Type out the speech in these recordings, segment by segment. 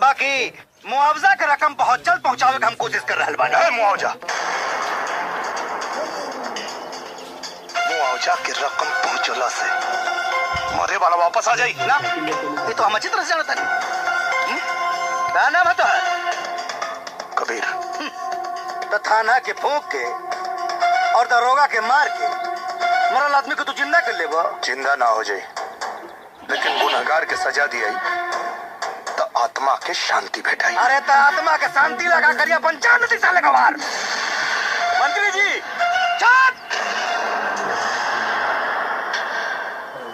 बाकी मुआवजा के रकम बहुत जल्द पहुंचावे के हम कोशिश कर रहे बानी। मुआवजा की रकम पहुंचला से मरे वाला वापस आ जाई ना। ये तो हम अच्छी तरह से जानता नहीं। क्या नाम है तो कबीर। तो थाना के फूंक के और दरोगा के मार के मरल आदमी को तू जिंदा कर ले। जिंदा ना हो जाए लेकिन गुनहगार के सजा दी तो आत्मा के शांति भेटाई। अरे तो आत्मा के शांति लगा कर अपन जान नहीं साले का वार। मंत्री जी चुप।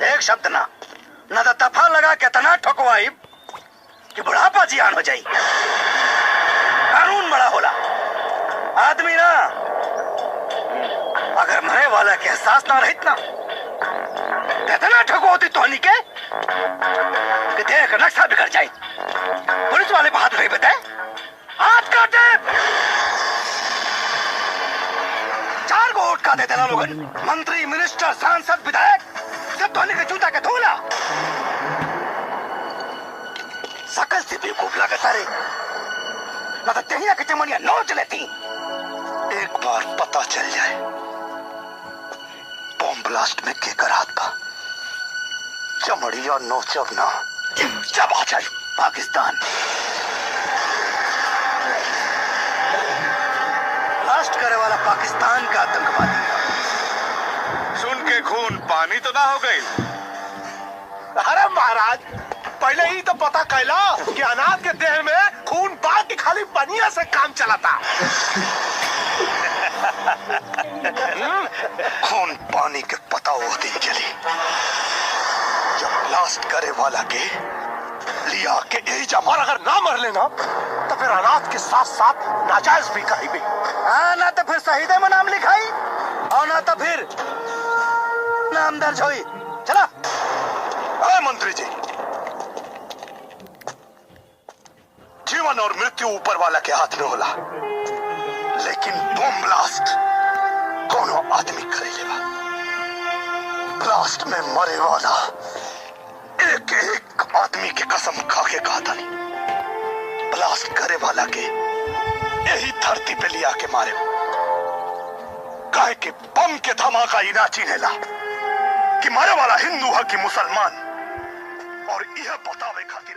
एक शब्द ना तो दफा लगा के तना ठोकवाई कि बुढ़ापा जियान हो जाई। कानून बड़ा होला आदमी ना। अगर मरे वाला के एहसास ना रहित ना इतना ठोको होती तोहनी के कि देख नक्शा बिगड़ जाए। पुलिस वाले को हाथ नहीं बताए हाथ काटे। 4 गो वोट का दे देना लोगन। मंत्री मिनिस्टर सांसद विधायक सब धोने के जूता के धोला। सकल से बेवकूफ लगा सारे ना तो तेहिया के चमनिया नोच लेती। एक बार पता चल जाए बॉम्ब ब्लास्ट में केकर हाथ था चमड़िया नोचब ना। जब आ जाए पाकिस्तान ब्लास्ट करे वाला पाकिस्तान का आतंकवादी। सुन के खून पानी तो ना हो गई। अरे महाराज पहले ही तो पता कैला कि अनाथ के देह में खून बहा के खाली पनिया से काम चलाता। खून पानी के पता वो दिन चली जब ब्लास्ट करे वाला के लिया के यही और अगर ना मर लेना तो फिर अनाथ के साथ साथ नाजायज भी कही भी। हाँ ना तो फिर शहीदे में नाम लिखाई और ना तो फिर नाम दर्ज हुई। चला मंत्री जी जीवन और मृत्यु ऊपर वाला के हाथ में होला लेकिन बॉम्ब ब्लास्ट कोनो आदमी करे लेवा। ब्लास्ट में मरे वाला एक एक आदमी की कसम खा के कहा था नहीं ब्लास्ट करे वाला के यही धरती पे लिया के मारे काहे के बम के धमाका ही ना चिन्हेला कि मारे वाला हिंदू है कि मुसलमान और यह बतावे खातिर